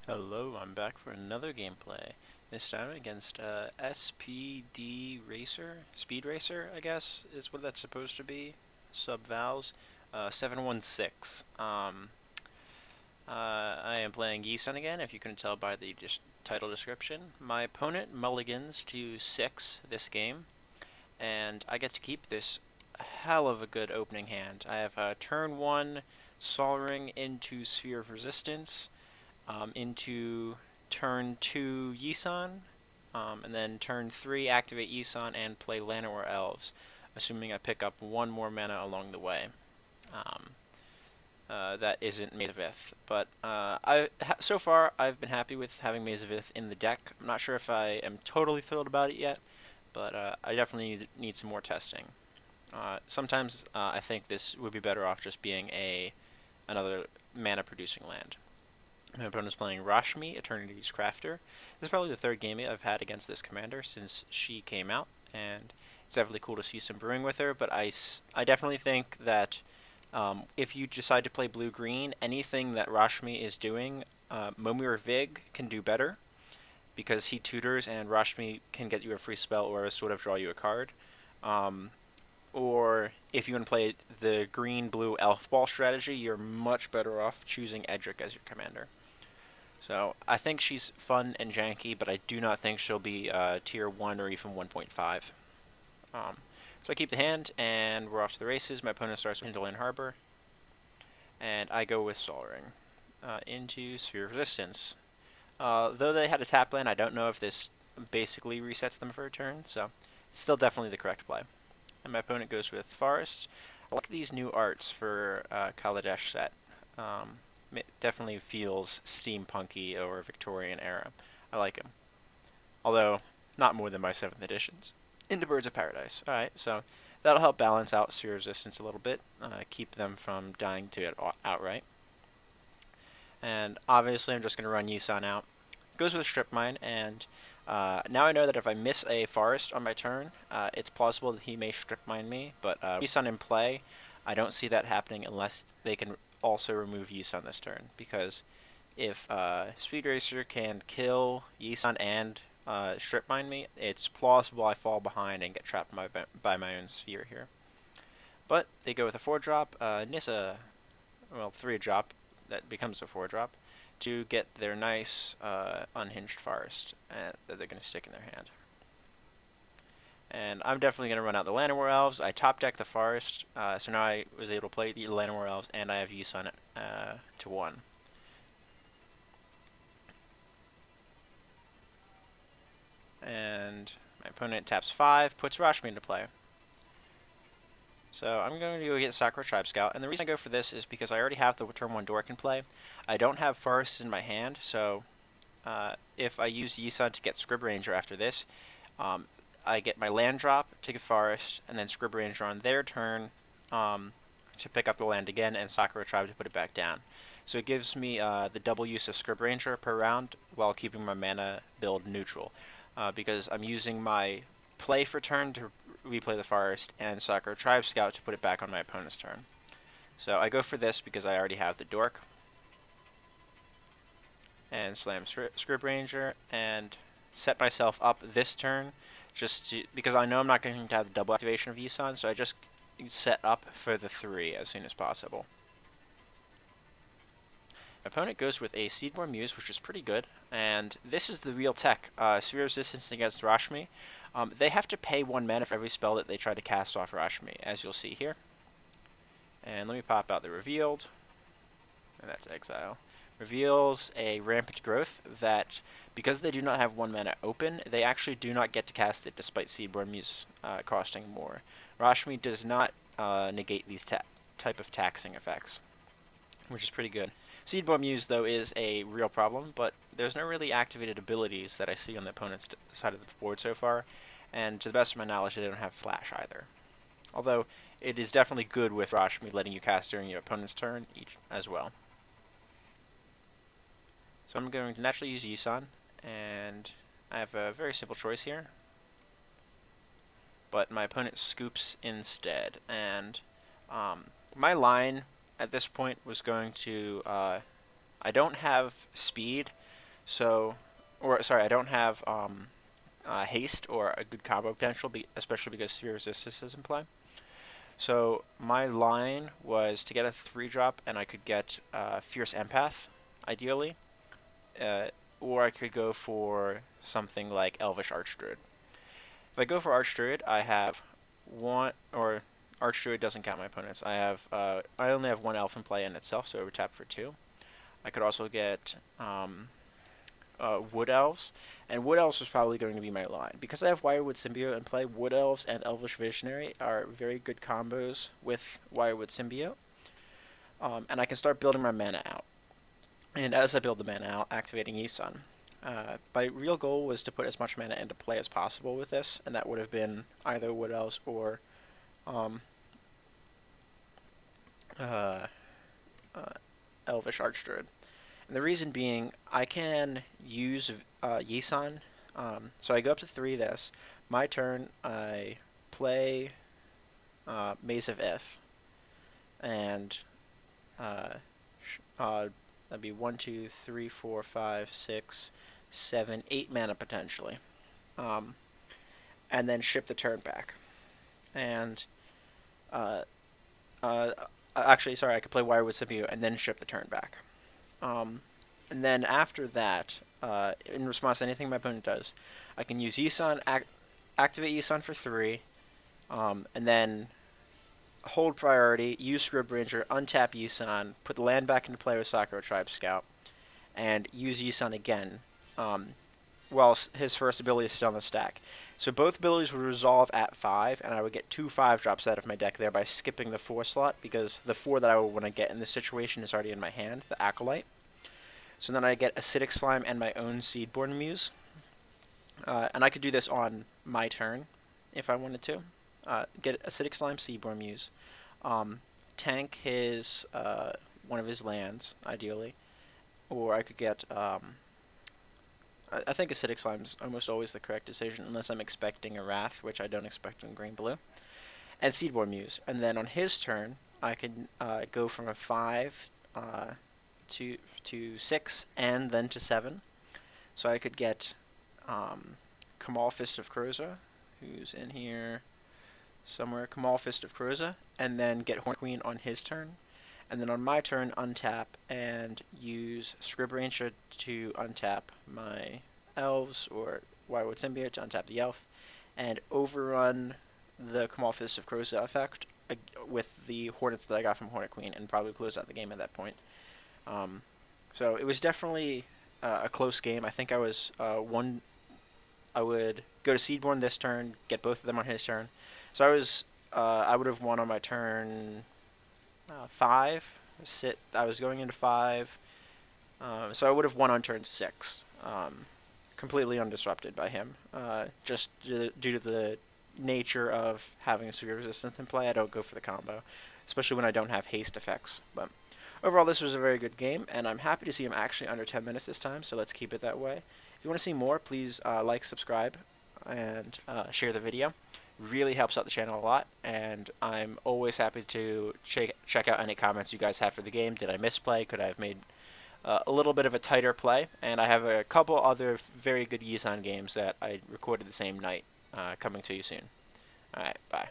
Hello, I'm back for another gameplay. This time against SPD Racer, Speed Racer, I guess is what that's supposed to be. Sub-Vals, 716. I am playing Yisan again, if you couldn't tell by the title description. My opponent mulligans to 6 this game, and I get to keep this hell of a good opening hand. I have turn 1 Sol Ring into Sphere of Resistance, into turn 2 Yisan, and then turn 3 activate Yisan and play Llanowar Elves, assuming I pick up one more mana along the way. That isn't Maze of Ith, but so far I've been happy with having Maze of Ith in the deck. I'm not sure if I am totally thrilled about it yet, but I definitely need some more testing. Sometimes I think this would be better off just being another mana producing land. My opponent's playing Rashmi, Eternities Crafter. This is probably the third game I've had against this commander since she came out, and it's definitely cool to see some brewing with her, but I definitely think that if you decide to play blue-green, anything that Rashmi is doing, Momir Vig can do better, because he tutors and Rashmi can get you a free spell or sort of draw you a card. Or if you want to play the green-blue elf ball strategy, you're much better off choosing Edric as your commander. So I think she's fun and janky, but I do not think she'll be tier 1 or even 1.5. So I keep the hand, and we're off to the races. My opponent starts with Hinterland Harbor, and I go with Sol Ring into Sphere of Resistance. Though they had a tap land, I don't know if this basically resets them for a turn, so still definitely the correct play. And my opponent goes with Forest. I like these new arts for Kaladesh set. It definitely feels steampunky or Victorian era. I like them. Although, not more than my 7th editions. Into Birds of Paradise. Alright, so that'll help balance out Sphere Resistance a little bit. Keep them from dying to it outright. And obviously I'm just going to run Yisan out. Goes with Strip Mine, and now I know that if I miss a forest on my turn, it's plausible that he may Strip Mine me, but Yisan in play, I don't see that happening unless they can also remove Yisan this turn, because if Speed Racer can kill Yisan and Strip Mine me, it's plausible I fall behind and get trapped by my own sphere here. But they go with a 4-drop, Nissa, well, 3-drop, that becomes a 4-drop, to get their nice unhinged forest that they're going to stick in their hand. And I'm definitely going to run out the Llanowar Elves. I top deck the forest, so now I was able to play the Llanowar Elves, and I have Yisan to 1. And my opponent taps 5, puts Rashmi into play. So I'm going to go get Sakura Tribe Scout, and the reason I go for this is because I already have the turn 1 Dork in play. I don't have forests in my hand, so if I use Yisan to get Scrib Ranger after this, I get my land drop to get forest, and then Scrib Ranger on their turn to pick up the land again, and Sakura Tribe to put it back down. So it gives me the double use of Scrib Ranger per round while keeping my mana build neutral, because I'm using my play for turn to replay the forest, and Sakura Tribe Scout to put it back on my opponent's turn. So I go for this because I already have the Dork, and slam Scrib Ranger, and set myself up this turn because I know I'm not going to have the double activation of Yisan, so I just set up for the 3 as soon as possible. My opponent goes with a Seedborn Muse, which is pretty good, and this is the real tech. Sphere Resistance against Rashmi. They have to pay 1 mana for every spell that they try to cast off Rashmi, as you'll see here. And let me pop out the Revealed, and that's Exile. Reveals a Rampant Growth that, because they do not have 1 mana open, they actually do not get to cast it despite Seedborn Muse costing more. Rashmi does not negate these type of taxing effects, which is pretty good. Seedborn Muse, though, is a real problem, but there's no really activated abilities that I see on the opponent's side of the board so far, and to the best of my knowledge, they don't have Flash either. Although, it is definitely good with Rashmi letting you cast during your opponent's turn as well. So I'm going to naturally use Yisan, and I have a very simple choice here. But my opponent scoops instead, and my line at this point was going to... I don't have speed, So, or sorry, I don't have haste or a good combo potential, especially because Sphere Resistance is in play. So my line was to get a 3-drop, and I could get Fierce Empath, ideally, uh, or I could go for something like Elvish Archdruid. If I go for Archdruid, I have one, or Archdruid doesn't count my opponents. I only have one elf in play in itself, so I would tap for 2. I could also get Wood Elves, and Wood Elves was probably going to be my line. Because I have Wirewood Symbiote in play, Wood Elves and Elvish Visionary are very good combos with Wirewood Symbiote, and I can start building my mana out. And as I build the mana out, activating Yisan. My real goal was to put as much mana into play as possible with this, and that would have been either Wood Elves or um, uh, Elvish Archdruid. And the reason being, I can use Yisan. So I go up to 3 this. My turn, I play Maze of Ith. And that'd be 1, 2, 3, 4, 5, 6, 7, 8 mana potentially. And then ship the turn back. And actually, sorry, I could play Wirewood Symbiote and then ship the turn back. And then after that, in response to anything my opponent does, I can use Yisan, activate Yisan for 3, and then hold priority, use Scrib Ranger, untap Yisan, put the land back into play with Sakura Tribe Scout, and use Yisan again, while his first ability is still on the stack. So both abilities would resolve at 5, and I would get 2 5-drops out of my deck there by skipping the 4 slot, because the 4 that I would want to get in this situation is already in my hand, the Acolyte. So then I get Acidic Slime and my own Seedborn Muse. And I could do this on my turn if I wanted to. Get Acidic Slime, Seedborn Muse. Tank his one of his lands, ideally. Or I could get... I think Acidic Slime is almost always the correct decision, unless I'm expecting a Wrath, which I don't expect in green-blue. And Seedborn Muse. And then on his turn, I could go from a 5... to 6 and then to 7. So I could get Kamal Fist of Kroza, who's in here somewhere, Kamal Fist of Kroza, and then get Horn Queen on his turn. And then on my turn, untap and use Scrib Ranger to untap my elves, or Wirewood Symbiote to untap the elf, and overrun the Kamal Fist of Kroza effect with the Hornets that I got from Hornet Queen, and probably close out the game at that point. So it was definitely a close game. I think I was one. I would go to Seedborn this turn, get both of them on his turn. So I would have won on my turn 5. I was going into 5. So I would have won on turn 6. Completely undisrupted by him. Just due to the nature of having a severe resistance in play, I don't go for the combo, especially when I don't have haste effects. But overall, this was a very good game, and I'm happy to see him actually under 10 minutes this time, so let's keep it that way. If you want to see more, please like, subscribe, and share the video. Really helps out the channel a lot, and I'm always happy to check out any comments you guys have for the game. Did I misplay? Could I have made a little bit of a tighter play? And I have a couple other very good Yisan games that I recorded the same night coming to you soon. Alright, bye.